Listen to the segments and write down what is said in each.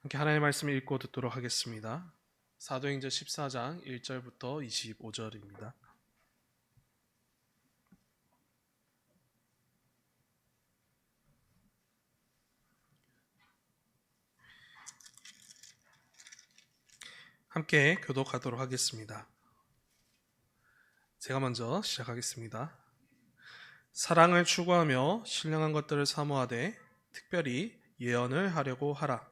함께 하나님의 말씀을 읽고 듣도록 하겠습니다. 사도행전 14장 1절부터 25절입니다. 함께 교독하도록 하겠습니다. 제가 먼저 시작하겠습니다. 사랑을 추구하며 신령한 것들을 사모하되 특별히 예언을 하려고 하라.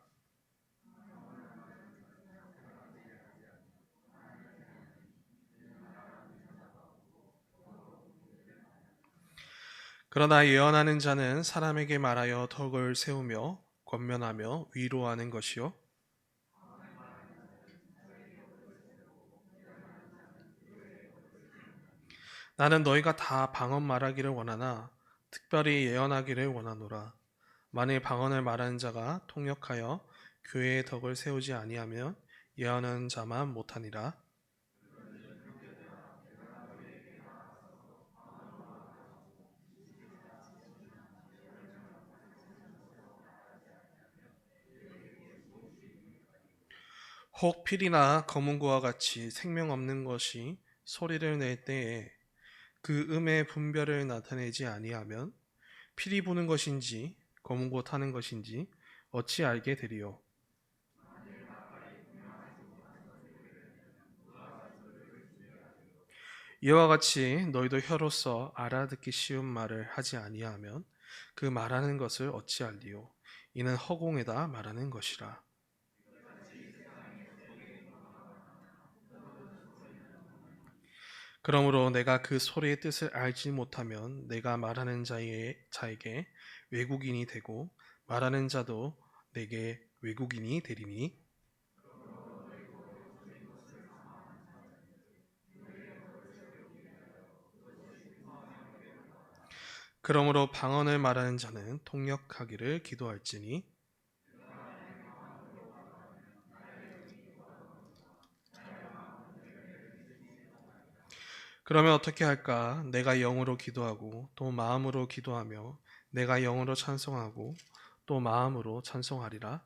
그러나 예언하는 자는 사람에게 말하여 덕을 세우며 권면하며 위로하는 것이요, 나는 너희가 다 방언 말하기를 원하나 특별히 예언하기를 원하노라. 만일 방언을 말하는 자가 통역하여 교회의 덕을 세우지 아니하면 예언하는 자만 못하니라. 혹 필이나 검은고와 같이 생명 없는 것이 소리를 낼 때에 그 음의 분별을 나타내지 아니하면 필이 부는 것인지 검은고 타는 것인지 어찌 알게 되리요. 이와 같이 너희도 혀로서 알아듣기 쉬운 말을 하지 아니하면 그 말하는 것을 어찌 알리요. 이는 허공에다 말하는 것이라. 그러므로 내가 그 소리의 뜻을 알지 못하면 내가 말하는 자에게 외국인이 되고 말하는 자도 내게 외국인이 되리니. 그러므로 방언을 말하는 자는 통역하기를 기도할지니. 그러면 어떻게 할까? 내가 영으로 기도하고 또 마음으로 기도하며 내가 영으로 찬송하고 또 마음으로 찬송하리라.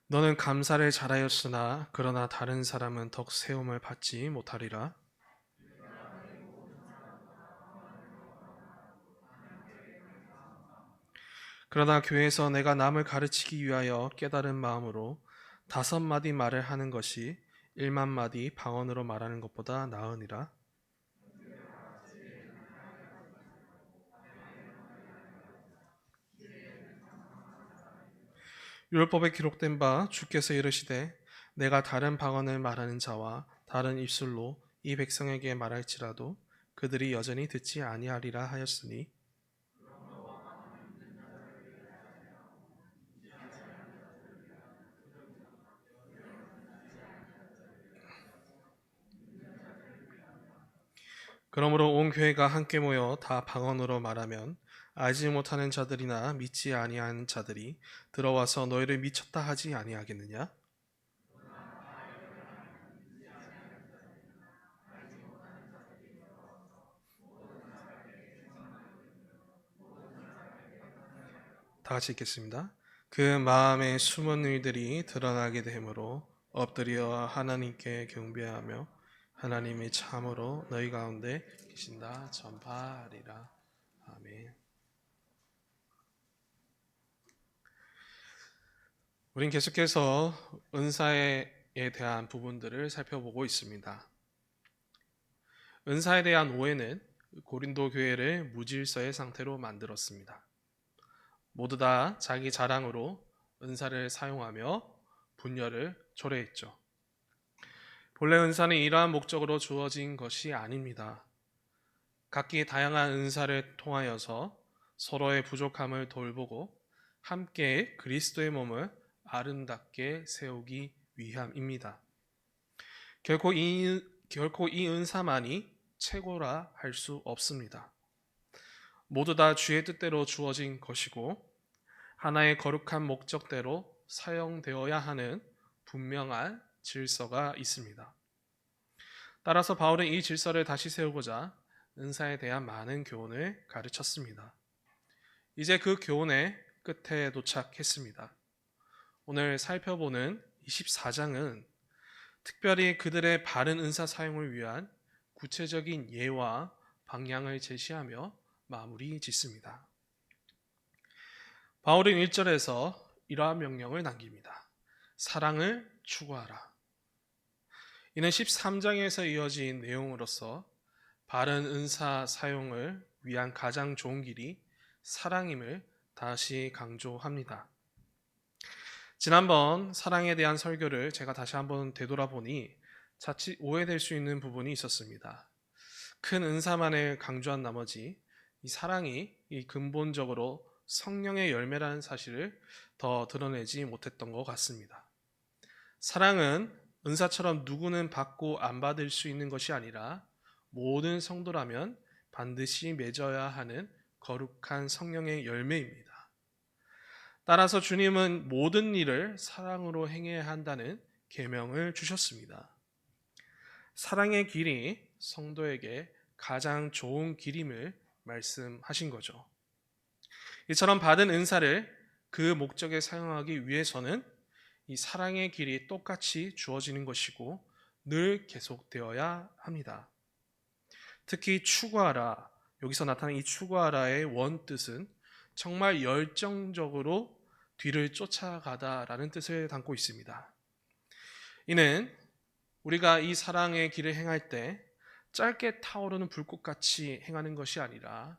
너는 감사를 잘하였으나 그러나 다른 사람은 덕 세움을 받지 못하리라. 그러나 교회에서 내가 남을 가르치기 위하여 깨달은 마음으로 5마디 말을 하는 것이 1만 마디 방언으로 말하는 것보다 나으니라. 율법에 기록된 바 주께서 이르시되 내가 다른 방언을 말하는 자와 다른 입술로 이 백성에게 말할지라도 그들이 여전히 듣지 아니하리라 하였으니. 그러므로 온 교회가 함께 모여 다 방언으로 말하면 알지 못하는 자들이나 믿지 아니하는 자들이 들어와서 너희를 미쳤다 하지 아니하겠느냐? 다 같이 읽겠습니다. 그 마음의 숨은 일들이 드러나게 되므로 엎드려 하나님께 경배하며 하나님이 참으로 너희 가운데 계신다 전파하리라. 아멘. 우린 계속해서 은사에 대한 부분들을 살펴보고 있습니다. 은사에 대한 오해는 고린도 교회를 무질서의 상태로 만들었습니다. 모두 다 자기 자랑으로 은사를 사용하며 분열을 초래했죠. 본래 은사는 이러한 목적으로 주어진 것이 아닙니다. 각기 다양한 은사를 통하여서 서로의 부족함을 돌보고 함께 그리스도의 몸을 아름답게 세우기 위함입니다. 결코 이 은사만이 최고라 할 수 없습니다. 모두 다 주의 뜻대로 주어진 것이고 하나의 거룩한 목적대로 사용되어야 하는 분명한 질서가 있습니다. 따라서 바울은 이 질서를 다시 세우고자 은사에 대한 많은 교훈을 가르쳤습니다. 이제 그 교훈의 끝에 도착했습니다. 오늘 살펴보는 24장은 특별히 그들의 바른 은사 사용을 위한 구체적인 예와 방향을 제시하며 마무리 짓습니다. 바울은 1절에서 이러한 명령을 남깁니다. 사랑을 추구하라. 이는 13장에서 이어진 내용으로서 바른 은사 사용을 위한 가장 좋은 길이 사랑임을 다시 강조합니다. 지난번 사랑에 대한 설교를 제가 다시 한번 되돌아보니 자칫 오해될 수 있는 부분이 있었습니다. 큰 은사만을 강조한 나머지 이 사랑이 이 근본적으로 성령의 열매라는 사실을 더 드러내지 못했던 것 같습니다. 사랑은 은사처럼 누구는 받고 안 받을 수 있는 것이 아니라 모든 성도라면 반드시 맺어야 하는 거룩한 성령의 열매입니다. 따라서 주님은 모든 일을 사랑으로 행해야 한다는 계명을 주셨습니다. 사랑의 길이 성도에게 가장 좋은 길임을 말씀하신 거죠. 이처럼 받은 은사를 그 목적에 사용하기 위해서는 이 사랑의 길이 똑같이 주어지는 것이고 늘 계속되어야 합니다. 특히 추구하라, 여기서 나타난 이 추구하라의 원뜻은 정말 열정적으로 뒤를 쫓아가다라는 뜻을 담고 있습니다. 이는 우리가 이 사랑의 길을 행할 때 짧게 타오르는 불꽃같이 행하는 것이 아니라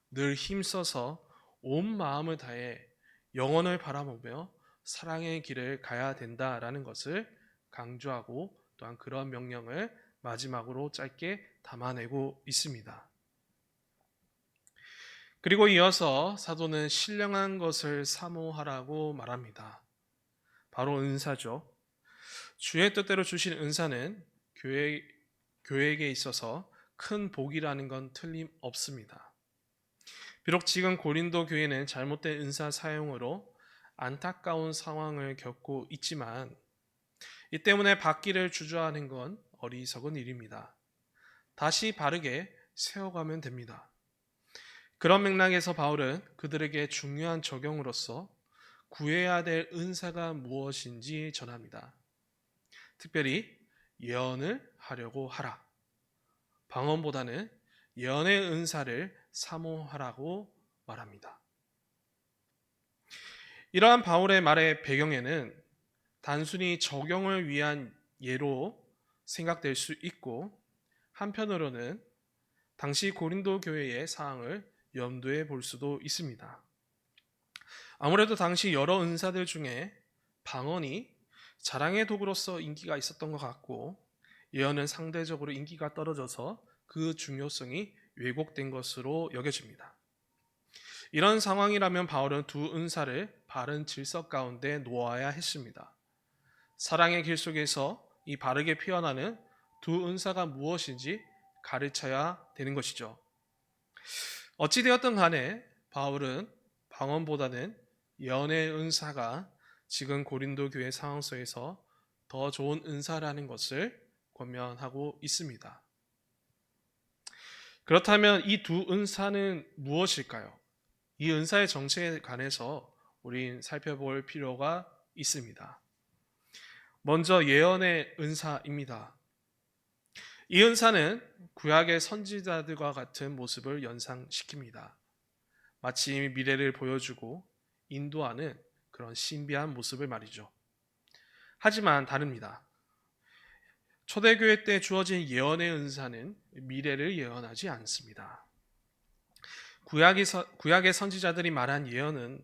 늘 힘써서 온 마음을 다해 영혼을 바라보며 사랑의 길을 가야 된다라는 것을 강조하고 또한 그런 명령을 마지막으로 짧게 담아내고 있습니다. 그리고 이어서 사도는 신령한 것을 사모하라고 말합니다. 바로 은사죠. 주의 뜻대로 주신 은사는 교회에게 있어서 큰 복이라는 건 틀림없습니다. 비록 지금 고린도 교회는 잘못된 은사 사용으로 안타까운 상황을 겪고 있지만 이 때문에 받기를 주저하는 건 어리석은 일입니다. 다시 바르게 세워가면 됩니다. 그런 맥락에서 바울은 그들에게 중요한 적용으로서 구해야 될 은사가 무엇인지 전합니다. 특별히 예언을 하려고 하라. 방언보다는 예언의 은사를 사모하라고 말합니다. 이러한 바울의 말의 배경에는 단순히 적용을 위한 예로 생각될 수 있고 한편으로는 당시 고린도 교회의 상황을 염두에 볼 수도 있습니다. 아무래도 당시 여러 은사들 중에 방언이 자랑의 도구로서 인기가 있었던 것 같고 예언은 상대적으로 인기가 떨어져서 그 중요성이 왜곡된 것으로 여겨집니다. 이런 상황이라면 바울은 두 은사를 바른 질서 가운데 놓아야 했습니다. 사랑의 길 속에서 이 바르게 피어나는 두 은사가 무엇인지 가르쳐야 되는 것이죠. 어찌되었든 간에 바울은 방언보다는 예언의 은사가 지금 고린도 교회 상황 속에서 더 좋은 은사라는 것을 권면하고 있습니다. 그렇다면 이 두 은사는 무엇일까요? 이 은사의 정체에 관해서 우린 살펴볼 필요가 있습니다. 먼저 예언의 은사입니다. 이 은사는 구약의 선지자들과 같은 모습을 연상시킵니다. 마치 미래를 보여주고 인도하는 그런 신비한 모습을 말이죠. 하지만 다릅니다. 초대교회 때 주어진 예언의 은사는 미래를 예언하지 않습니다. 구약의 선지자들이 말한 예언은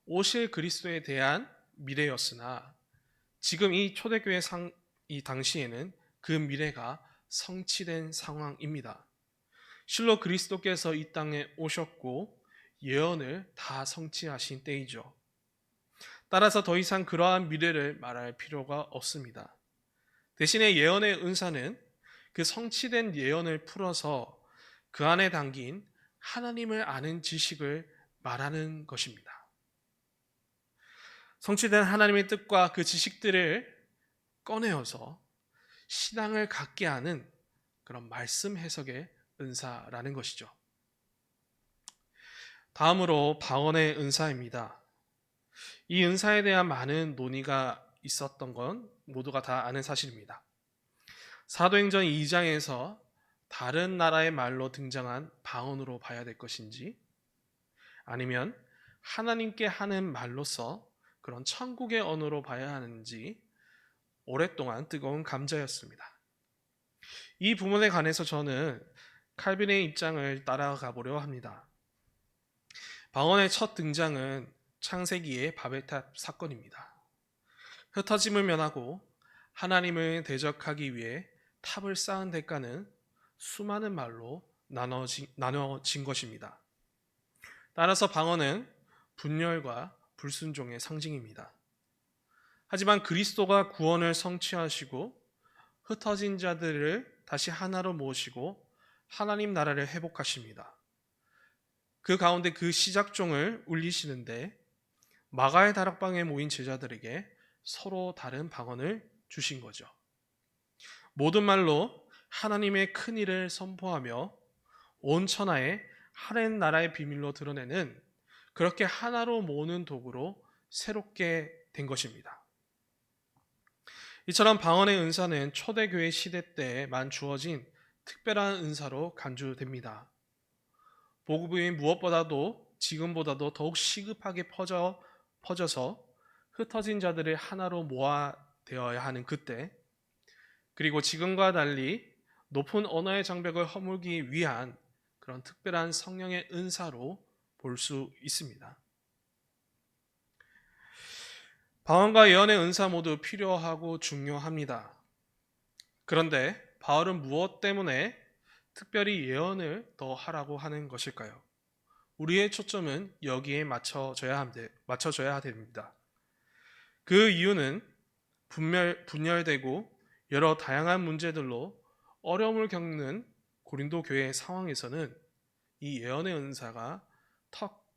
오실 그리스도에 대한 미래였으나 지금 이 초대교회 이 당시에는 그 미래가 성취된 상황입니다. 실로 그리스도께서 이 땅에 오셨고 예언을 다 성취하신 때이죠. 따라서 더 이상 그러한 미래를 말할 필요가 없습니다. 대신에 예언의 은사는 그 성취된 예언을 풀어서 그 안에 담긴 하나님을 아는 지식을 말하는 것입니다. 성취된 하나님의 뜻과 그 지식들을 꺼내어서 신앙을 갖게 하는 그런 말씀 해석의 은사라는 것이죠. 다음으로 방언의 은사입니다. 이 은사에 대한 많은 논의가 있었던 건 모두가 다 아는 사실입니다. 사도행전 2장에서 다른 나라의 말로 등장한 방언으로 봐야 될 것인지, 아니면 하나님께 하는 말로서 그런 천국의 언어로 봐야 하는지 오랫동안 뜨거운 감자였습니다. 이 부분에 관해서 저는 칼빈의 입장을 따라가 보려 합니다. 방언의 첫 등장은 창세기의 바벨탑 사건입니다. 흩어짐을 면하고 하나님을 대적하기 위해 탑을 쌓은 대가는 수많은 말로 나눠진 것입니다. 따라서 방언은 분열과 불순종의 상징입니다. 하지만 그리스도가 구원을 성취하시고 흩어진 자들을 다시 하나로 모으시고 하나님 나라를 회복하십니다. 그 가운데 그 시작종을 울리시는데 마가의 다락방에 모인 제자들에게 서로 다른 방언을 주신 거죠. 모든 말로 하나님의 큰 일을 선포하며 온 천하에 하나님 나라의 비밀로 드러내는, 그렇게 하나로 모으는 도구로 새롭게 된 것입니다. 이처럼 방언의 은사는 초대교회 시대 때만 주어진 특별한 은사로 간주됩니다. 복음이 무엇보다도 지금보다도 더욱 시급하게 퍼져서 흩어진 자들을 하나로 모아되어야 하는 그때, 그리고 지금과 달리 높은 언어의 장벽을 허물기 위한 그런 특별한 성령의 은사로 볼 수 있습니다. 방언과 예언의 은사 모두 필요하고 중요합니다. 그런데 바울은 무엇 때문에 특별히 예언을 더 하라고 하는 것일까요? 우리의 초점은 여기에 맞춰져야 됩니다. 그 이유는 분열되고 여러 다양한 문제들로 어려움을 겪는 고린도 교회의 상황에서는 이 예언의 은사가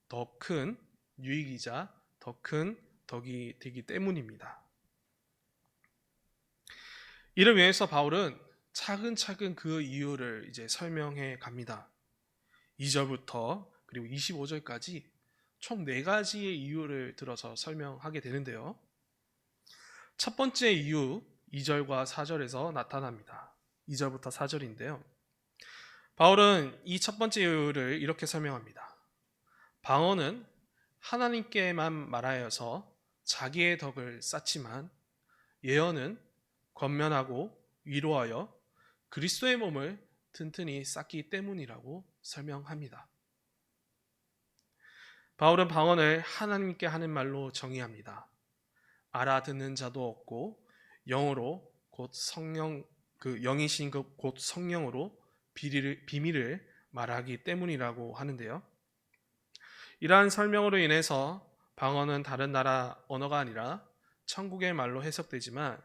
더 큰 유익이자 더 큰 덕이 되기 때문입니다. 이를 위해서 바울은 차근차근 그 이유를 이제 설명해 갑니다. 2절부터 그리고 25절까지 총 4가지의 이유를 들어서 설명하게 되는데요. 첫 번째 이유, 2절과 4절에서 나타납니다. 2절부터 4절인데요. 바울은 이 첫 번째 이유를 이렇게 설명합니다. 방언은 하나님께만 말하여서 자기의 덕을 쌓지만 예언은 권면하고 위로하여 그리스도의 몸을 튼튼히 쌓기 때문이라고 설명합니다. 바울은 방언을 하나님께 하는 말로 정의합니다. 알아듣는 자도 없고 영어로 곧 성령, 그 영이신 곧 성령으로 비밀을 말하기 때문이라고 하는데요. 이러한 설명으로 인해서 방언은 다른 나라 언어가 아니라 천국의 말로 해석되지만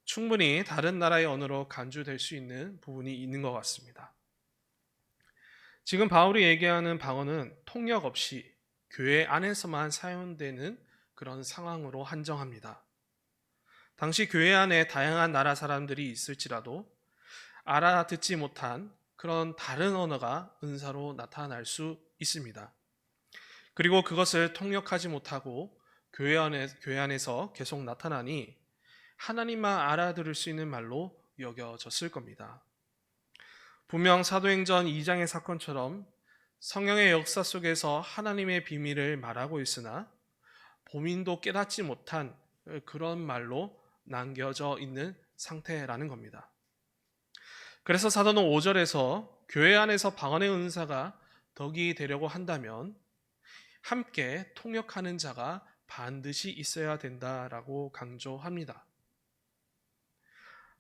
충분히 다른 나라의 언어로 간주될 수 있는 부분이 있는 것 같습니다. 지금 바울이 얘기하는 방언은 통역 없이 교회 안에서만 사용되는 그런 상황으로 한정합니다. 당시 교회 안에 다양한 나라 사람들이 있을지라도 알아듣지 못한 그런 다른 언어가 은사로 나타날 수 있습니다. 그리고 그것을 통역하지 못하고 교회 안에서 계속 나타나니 하나님만 알아들을 수 있는 말로 여겨졌을 겁니다. 분명 사도행전 2장의 사건처럼 성령의 역사 속에서 하나님의 비밀을 말하고 있으나 본인도 깨닫지 못한 그런 말로 남겨져 있는 상태라는 겁니다. 그래서 사도는 5절에서 교회 안에서 방언의 은사가 덕이 되려고 한다면 함께 통역하는 자가 반드시 있어야 된다라고 강조합니다.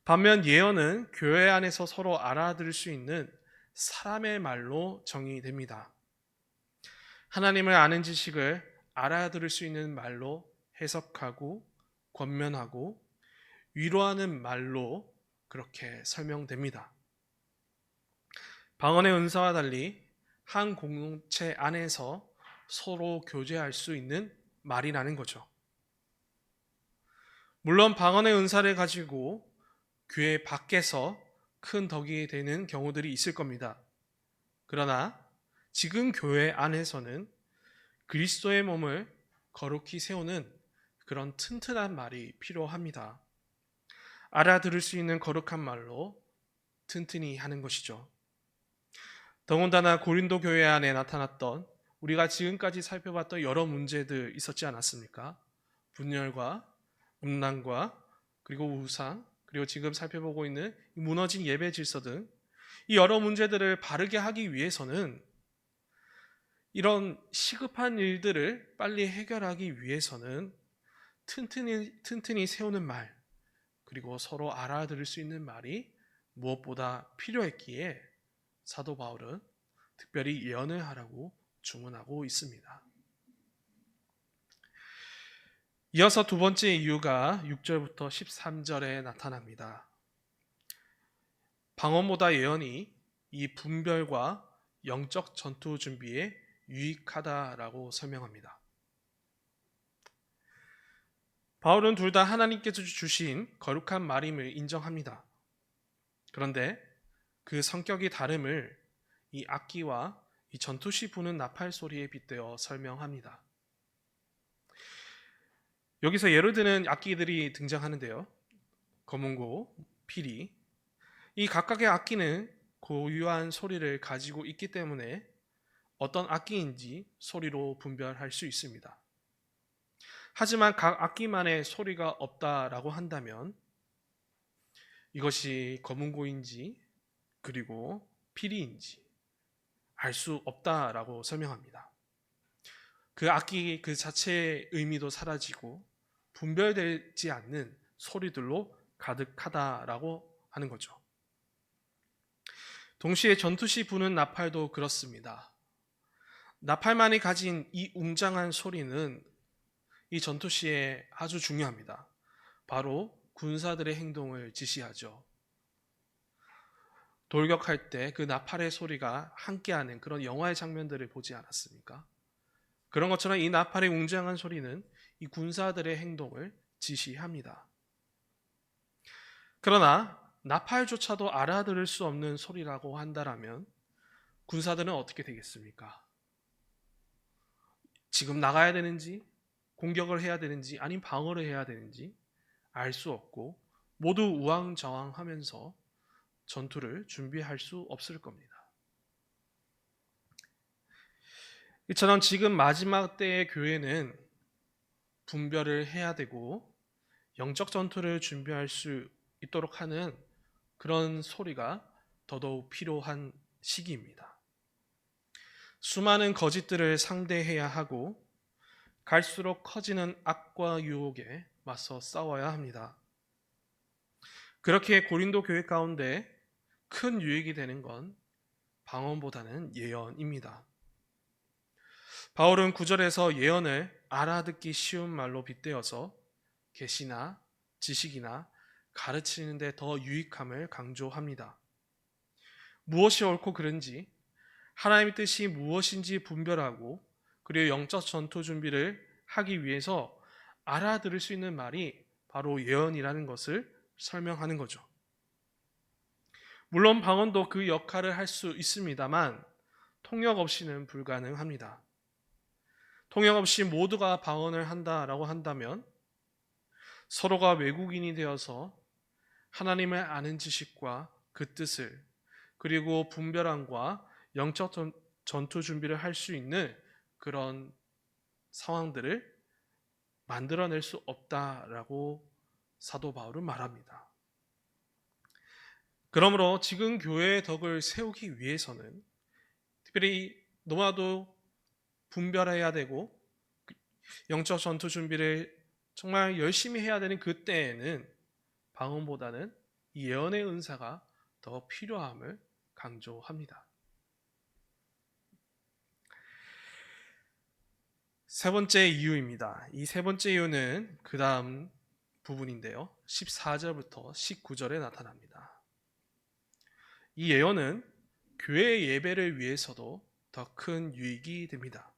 반면 예언은 교회 안에서 서로 알아들을 수 있는 사람의 말로 정의됩니다. 하나님을 아는 지식을 알아들을 수 있는 말로 해석하고 권면하고 위로하는 말로 그렇게 설명됩니다. 방언의 은사와 달리 한 공동체 안에서 서로 교제할 수 있는 말이라는 거죠. 물론 방언의 은사를 가지고 교회 밖에서 큰 덕이 되는 경우들이 있을 겁니다. 그러나 지금 교회 안에서는 그리스도의 몸을 거룩히 세우는 그런 튼튼한 말이 필요합니다. 알아들을 수 있는 거룩한 말로 튼튼히 하는 것이죠. 더군다나 고린도 교회 안에 나타났던 우리가 지금까지 살펴봤던 여러 문제들 있었지 않았습니까? 분열과 음란과 그리고 우상, 그리고 지금 살펴보고 있는 무너진 예배 질서 등 이 여러 문제들을 바르게 하기 위해서는, 이런 시급한 일들을 빨리 해결하기 위해서는 튼튼히 세우는 말, 그리고 서로 알아들을 수 있는 말이 무엇보다 필요했기에 사도 바울은 특별히 예언을 하라고 주문하고 있습니다. 이어서 두 번째 이유가 6절부터 13절에 나타납니다. 방언보다 예언이 이 분별과 영적 전투 준비에 유익하다라고 설명합니다. 바울은 둘 다 하나님께서 주신 거룩한 말임을 인정합니다. 그런데 그 성격이 다름을 이 악기와 이 전투시 부는 나팔 소리에 빗대어 설명합니다. 여기서 예를 드는 악기들이 등장하는데요. 검은고, 피리. 이 각각의 악기는 고유한 소리를 가지고 있기 때문에 어떤 악기인지 소리로 분별할 수 있습니다. 하지만 각 악기만의 소리가 없다라고 한다면 이것이 검은고인지 그리고 피리인지 알 수 없다라고 설명합니다. 그 악기 그 자체의 의미도 사라지고 분별되지 않는 소리들로 가득하다라고 하는 거죠. 동시에 전투시 부는 나팔도 그렇습니다. 나팔만이 가진 이 웅장한 소리는 이 전투시에 아주 중요합니다. 바로 군사들의 행동을 지시하죠. 돌격할 때 그 나팔의 소리가 함께하는 그런 영화의 장면들을 보지 않았습니까? 그런 것처럼 이 나팔의 웅장한 소리는 이 군사들의 행동을 지시합니다. 그러나 나팔조차도 알아들을 수 없는 소리라고 한다면 군사들은 어떻게 되겠습니까? 지금 나가야 되는지, 공격을 해야 되는지, 아니면 방어를 해야 되는지 알 수 없고 모두 우왕좌왕하면서 전투를 준비할 수 없을 겁니다. 이처럼 지금 마지막 때의 교회는 분별을 해야 되고 영적 전투를 준비할 수 있도록 하는 그런 소리가 더더욱 필요한 시기입니다. 수많은 거짓들을 상대해야 하고 갈수록 커지는 악과 유혹에 맞서 싸워야 합니다. 그렇게 고린도 교회 가운데 큰 유익이 되는 건 방언보다는 예언입니다. 바울은 9절에서 예언을 알아듣기 쉬운 말로 빗대어서 계시나 지식이나 가르치는 데 더 유익함을 강조합니다. 무엇이 옳고 그른지, 하나님의 뜻이 무엇인지 분별하고 그리고 영적 전투 준비를 하기 위해서 알아들을 수 있는 말이 바로 예언이라는 것을 설명하는 거죠. 물론 방언도 그 역할을 할 수 있습니다만 통역 없이는 불가능합니다. 통역 없이 모두가 방언을 한다라고 한다면 서로가 외국인이 되어서 하나님을 아는 지식과 그 뜻을 그리고 분별함과 영적 전투 준비를 할 수 있는 그런 상황들을 만들어낼 수 없다라고 사도 바울은 말합니다. 그러므로 지금 교회의 덕을 세우기 위해서는 특별히 너무나도 분별해야 되고 영적 전투 준비를 정말 열심히 해야 되는 그때에는 방언보다는 이 예언의 은사가 더 필요함을 강조합니다. 세 번째 이유입니다. 이 세 번째 이유는 그 다음 부분인데요. 14절부터 19절에 나타납니다. 이 예언은 교회 예배를 위해서도 더 큰 유익이 됩니다.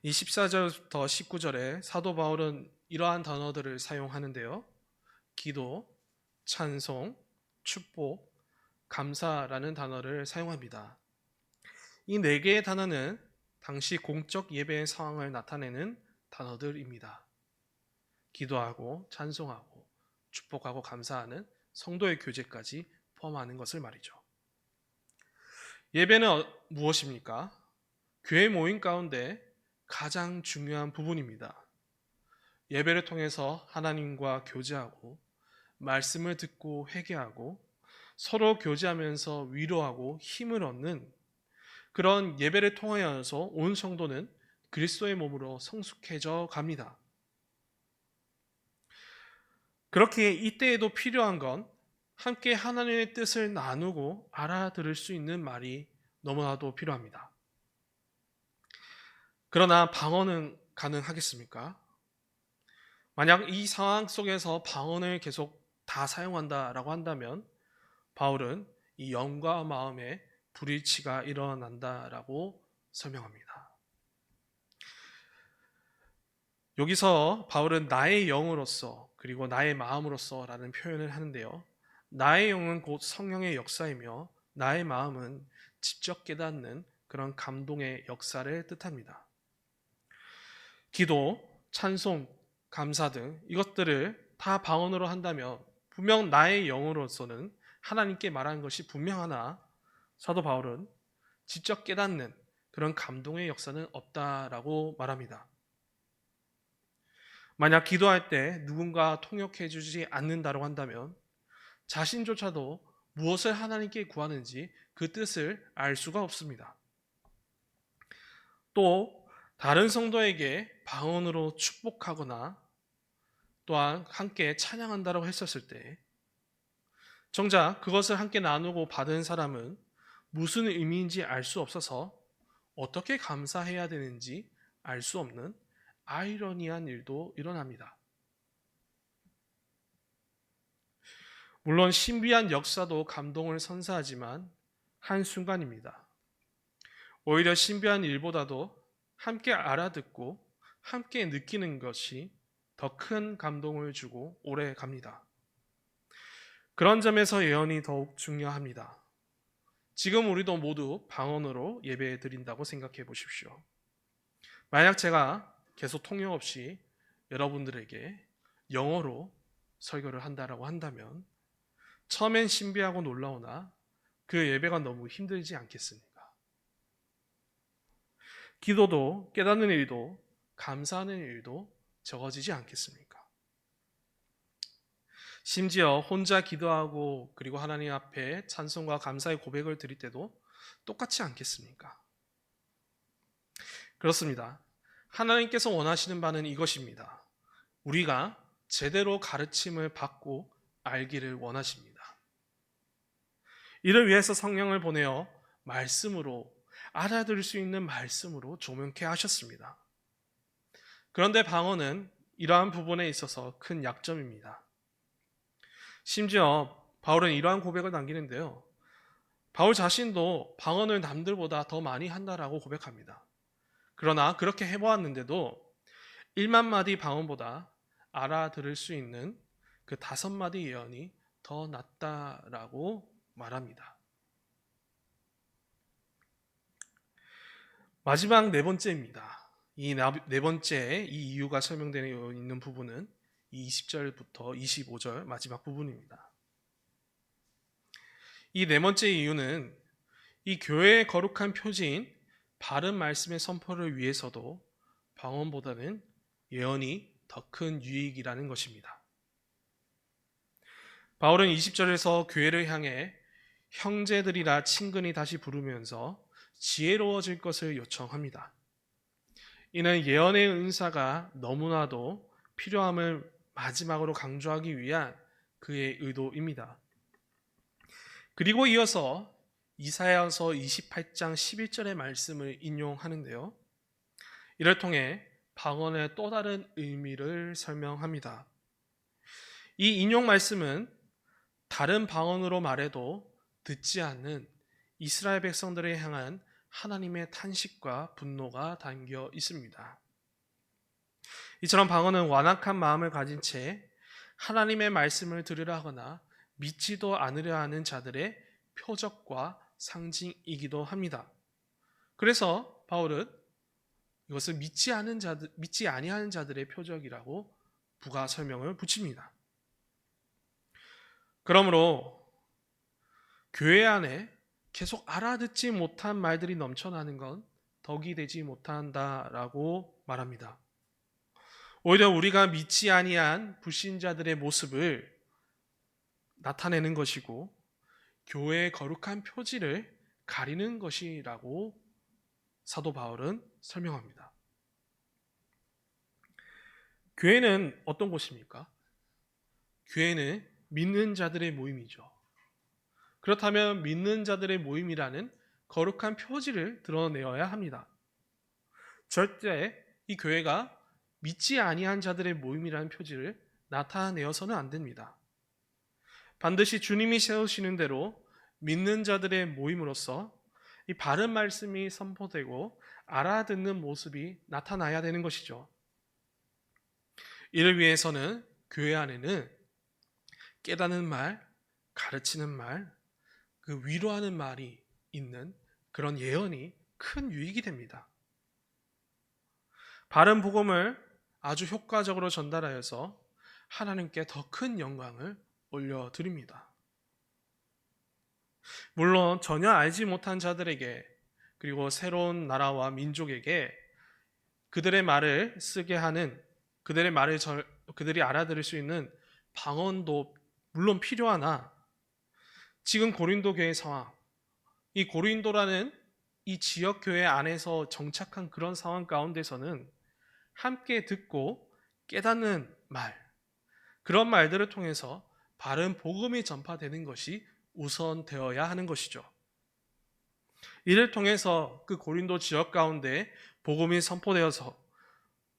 이 14절부터 19절에 사도 바울은 이러한 단어들을 사용하는데요. 기도, 찬송, 축복, 감사라는 단어를 사용합니다. 이 네 개의 단어는 당시 공적 예배의 상황을 나타내는 단어들입니다. 기도하고 찬송하고 축복하고 감사하는 성도의 교제까지 포함하는 것을 말이죠. 예배는 무엇입니까? 교회 모임 가운데 가장 중요한 부분입니다. 예배를 통해서 하나님과 교제하고 말씀을 듣고 회개하고 서로 교제하면서 위로하고 힘을 얻는 그런 예배를 통하여서 온 성도는 그리스도의 몸으로 성숙해져 갑니다. 그렇게 이때에도 필요한 건 함께 하나님의 뜻을 나누고 알아들을 수 있는 말이 너무나도 필요합니다. 그러나 방언은 가능하겠습니까? 만약 이 상황 속에서 방언을 계속 다 사용한다라고 한다면 바울은 이 영과 마음에 불일치가 일어난다라고 설명합니다. 여기서 바울은 나의 영으로서 그리고 나의 마음으로서 라는 표현을 하는데요. 나의 영은 곧 성령의 역사이며 나의 마음은 직접 깨닫는 그런 감동의 역사를 뜻합니다. 기도, 찬송, 감사 등 이것들을 다 방언으로 한다면 분명 나의 영으로서는 하나님께 말하는 것이 분명하나 사도 바울은 직접 깨닫는 그런 감동의 역사는 없다라고 말합니다. 만약 기도할 때 누군가 통역해 주지 않는다고 한다면 자신조차도 무엇을 하나님께 구하는지 그 뜻을 알 수가 없습니다. 또 다른 성도에게 방언으로 축복하거나 또한 함께 찬양한다고 했었을 때 정작 그것을 함께 나누고 받은 사람은 무슨 의미인지 알 수 없어서 어떻게 감사해야 되는지 알 수 없는 아이러니한 일도 일어납니다. 물론 신비한 역사도 감동을 선사하지만 한순간입니다. 오히려 신비한 일보다도 함께 알아듣고 함께 느끼는 것이 더 큰 감동을 주고 오래 갑니다. 그런 점에서 예언이 더욱 중요합니다. 지금 우리도 모두 방언으로 예배 드린다고 생각해 보십시오. 만약 제가 계속 통역 없이 여러분들에게 영어로 설교를 한다라고 한다면 처음엔 신비하고 놀라우나 그 예배가 너무 힘들지 않겠습니까? 기도도 깨닫는 일도 감사하는 일도 적어지지 않겠습니까? 심지어 혼자 기도하고 그리고 하나님 앞에 찬송과 감사의 고백을 드릴 때도 똑같지 않겠습니까? 그렇습니다. 하나님께서 원하시는 바는 이것입니다. 우리가 제대로 가르침을 받고 알기를 원하십니다. 이를 위해서 성령을 보내어 말씀으로 알아들을 수 있는 말씀으로 조명케 하셨습니다. 그런데 방언은 이러한 부분에 있어서 큰 약점입니다. 심지어 바울은 이러한 고백을 남기는데요. 바울 자신도 방언을 남들보다 더 많이 한다라고 고백합니다. 그러나 그렇게 해보았는데도 1만 마디 방언보다 알아들을 수 있는 그 5마디 예언이 더 낫다라고 말합니다. 마지막 네 번째입니다. 이 네 번째 이 이유가 설명되어 있는 부분은 20절부터 25절 마지막 부분입니다. 이 네 번째 이유는 이 교회의 거룩한 표지인 바른 말씀의 선포를 위해서도 방언보다는 예언이 더 큰 유익이라는 것입니다. 바울은 20절에서 교회를 향해 형제들이라 친근히 다시 부르면서 지혜로워질 것을 요청합니다. 이는 예언의 은사가 너무나도 필요함을 마지막으로 강조하기 위한 그의 의도입니다. 그리고 이어서 이사야서 28장 11절의 말씀을 인용하는데요. 이를 통해 방언의 또 다른 의미를 설명합니다. 이 인용 말씀은 다른 방언으로 말해도 듣지 않는 이스라엘 백성들을 향한 하나님의 탄식과 분노가 담겨 있습니다. 이처럼 방언은 완악한 마음을 가진 채 하나님의 말씀을 들으라 하거나 믿지도 않으려 하는 자들의 표적과 상징이기도 합니다. 그래서 바울은 이것을 믿지 아니하는 자들의 표적이라고 부가 설명을 붙입니다. 그러므로 교회 안에 계속 알아듣지 못한 말들이 넘쳐나는 건 덕이 되지 못한다라고 말합니다. 오히려 우리가 믿지 아니한 불신자들의 모습을 나타내는 것이고 교회의 거룩한 표지를 가리는 것이라고 사도 바울은 설명합니다. 교회는 어떤 곳입니까? 교회는 믿는 자들의 모임이죠. 그렇다면 믿는 자들의 모임이라는 거룩한 표지를 드러내어야 합니다. 절대 이 교회가 믿지 아니한 자들의 모임이라는 표지를 나타내어서는 안 됩니다. 반드시 주님이 세우시는 대로 믿는 자들의 모임으로서 이 바른 말씀이 선포되고 알아듣는 모습이 나타나야 되는 것이죠. 이를 위해서는 교회 안에는 깨닫는 말, 가르치는 말, 그 위로하는 말이 있는 그런 예언이 큰 유익이 됩니다. 바른 복음을 아주 효과적으로 전달하여서 하나님께 더 큰 영광을 올려드립니다. 물론 전혀 알지 못한 자들에게 그리고 새로운 나라와 민족에게 그들의 말을 쓰게 하는 그들이 알아들을 수 있는 방언도 물론 필요하나 지금 고린도 교회 상황, 이 고린도라는 이 지역 교회 안에서 정착한 그런 상황 가운데서는 함께 듣고 깨닫는 말, 그런 말들을 통해서 바른 복음이 전파되는 것이 우선되어야 하는 것이죠. 이를 통해서 그 고린도 지역 가운데 복음이 선포되어서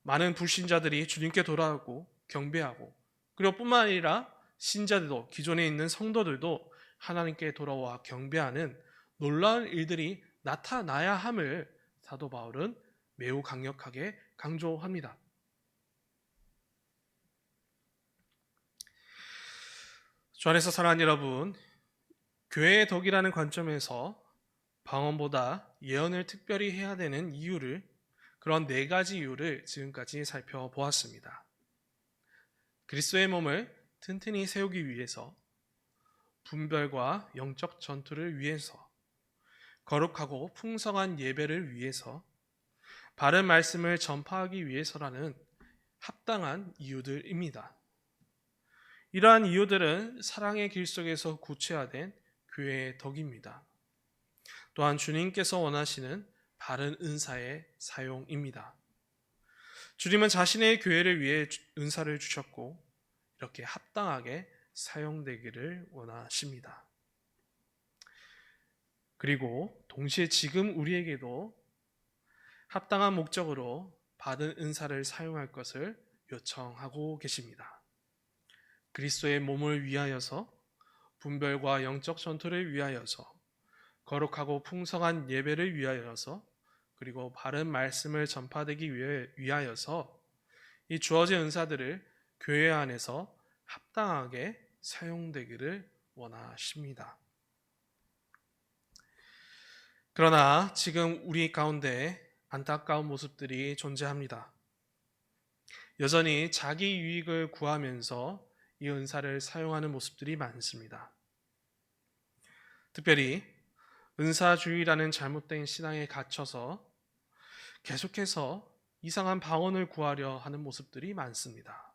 많은 불신자들이 주님께 돌아오고 경배하고 그리고 뿐만 아니라 신자들도 기존에 있는 성도들도 하나님께 돌아와 경배하는 놀라운 일들이 나타나야 함을 사도 바울은 매우 강력하게 강조합니다. 주 안에서 사랑하는 여러분, 교회의 덕이라는 관점에서 방언보다 예언을 특별히 해야 되는 이유를 그런 4가지 이유를 지금까지 살펴보았습니다. 그리스도의 몸을 튼튼히 세우기 위해서, 분별과 영적 전투를 위해서, 거룩하고 풍성한 예배를 위해서, 바른 말씀을 전파하기 위해서라는 합당한 이유들입니다. 이러한 이유들은 사랑의 길 속에서 구체화된 교회의 덕입니다. 또한 주님께서 원하시는 바른 은사의 사용입니다. 주님은 자신의 교회를 위해 은사를 주셨고 이렇게 합당하게 사용되기를 원하십니다. 그리고 동시에 지금 우리에게도 합당한 목적으로 받은 은사를 사용할 것을 요청하고 계십니다. 그리스도의 몸을 위하여서, 분별과 영적 전투를 위하여서, 거룩하고 풍성한 예배를 위하여서, 그리고 바른 말씀을 전파되기 위하여서 이 주어진 은사들을 교회 안에서 합당하게 사용되기를 원하십니다. 그러나 지금 우리 가운데 안타까운 모습들이 존재합니다. 여전히 자기 유익을 구하면서 이 은사를 사용하는 모습들이 많습니다. 특별히 은사주의라는 잘못된 신앙에 갇혀서 계속해서 이상한 방언을 구하려 하는 모습들이 많습니다.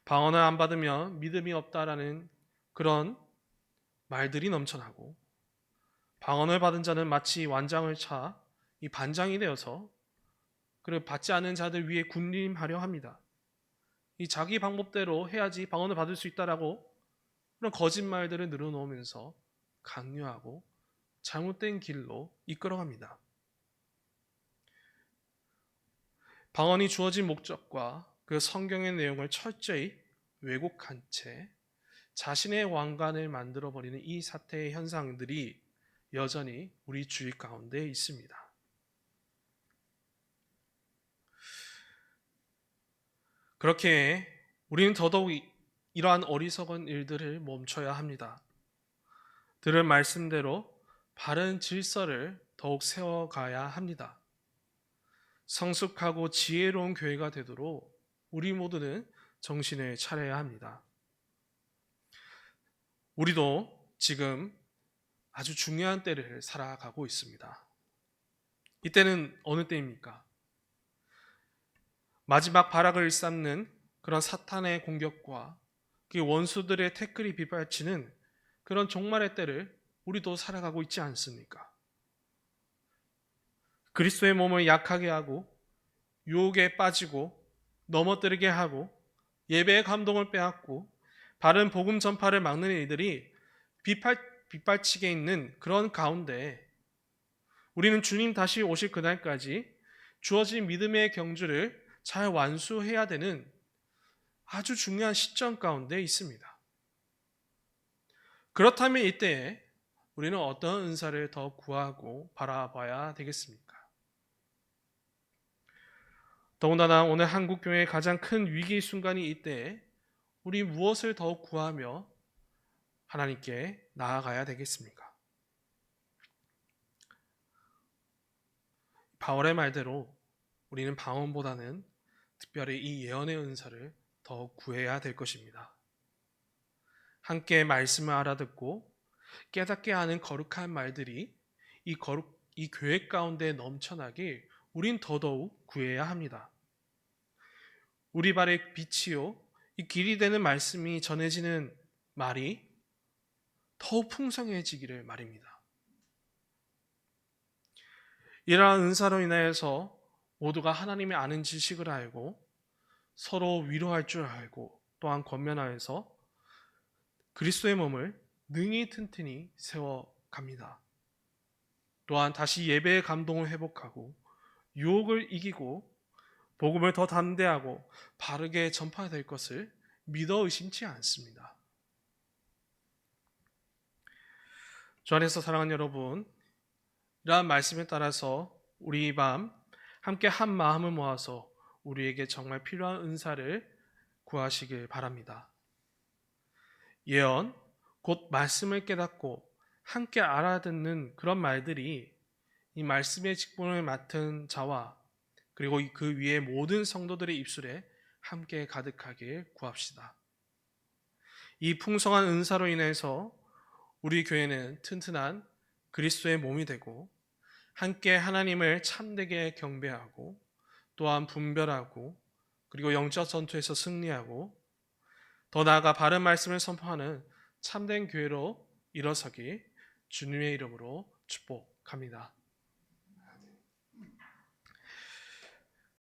방언을 안 받으면 믿음이 없다라는 그런 말들이 넘쳐나고, 방언을 받은 자는 마치 완장을 차 이 반장이 되어서 그리고 받지 않은 자들 위에 군림하려 합니다. 이 자기 방법대로 해야지 방언을 받을 수 있다라고 그런 거짓말들을 늘어놓으면서 강요하고 잘못된 길로 이끌어갑니다. 방언이 주어진 목적과 그 성경의 내용을 철저히 왜곡한 채 자신의 왕관을 만들어버리는 이 사태의 현상들이 여전히 우리 주위 가운데 있습니다. 그렇게 우리는 더더욱 이러한 어리석은 일들을 멈춰야 합니다. 들은 말씀대로 바른 질서를 더욱 세워가야 합니다. 성숙하고 지혜로운 교회가 되도록 우리 모두는 정신을 차려야 합니다. 우리도 지금 아주 중요한 때를 살아가고 있습니다. 이때는 어느 때입니까? 마지막 발악을 쌓는 그런 사탄의 공격과 그 원수들의 태클이 빗발치는 그런 종말의 때를 우리도 살아가고 있지 않습니까? 그리스도의 몸을 약하게 하고 유혹에 빠지고 넘어뜨리게 하고 예배의 감동을 빼앗고 바른 복음 전파를 막는 일들이 빗발치게 있는 그런 가운데 우리는 주님 다시 오실 그날까지 주어진 믿음의 경주를 잘 완수해야 되는 아주 중요한 시점 가운데 있습니다. 그렇다면 이때에 우리는 어떤 은사를 더 구하고 바라봐야 되겠습니까? 더군다나 오늘 한국교회의 가장 큰 위기 순간이 이때에 우리 무엇을 더 구하며 하나님께 나아가야 되겠습니까? 바울의 말대로 우리는 방언보다는 특별히 이 예언의 은사를 더 구해야 될 것입니다. 함께 말씀을 알아듣고 깨닫게 하는 거룩한 말들이 이 교회 가운데 넘쳐나게 우린 더더욱 구해야 합니다. 우리 발의 빛이요 이 길이 되는 말씀이 전해지는 말이 더욱 풍성해지기를 말입니다. 이러한 은사로 인하여서 모두가 하나님의 아는 지식을 알고 서로 위로할 줄 알고 또한 권면하여서 그리스도의 몸을 능히 튼튼히 세워갑니다. 또한 다시 예배의 감동을 회복하고 유혹을 이기고 복음을 더 담대하고 바르게 전파될 것을 믿어 의심치 않습니다. 주 안에서 사랑하는 여러분, 이러한 말씀에 따라서 우리 이 밤 함께 한 마음을 모아서 우리에게 정말 필요한 은사를 구하시길 바랍니다. 예언, 곧 말씀을 깨닫고 함께 알아듣는 그런 말들이 이 말씀의 직분을 맡은 자와 그리고 그 위에 모든 성도들의 입술에 함께 가득하길 구합시다. 이 풍성한 은사로 인해서 우리 교회는 튼튼한 그리스도의 몸이 되고 함께 하나님을 참되게 경배하고 또한 분별하고 그리고 영적 전투에서 승리하고 더 나아가 바른 말씀을 선포하는 참된 교회로 일어서기 주님의 이름으로 축복합니다.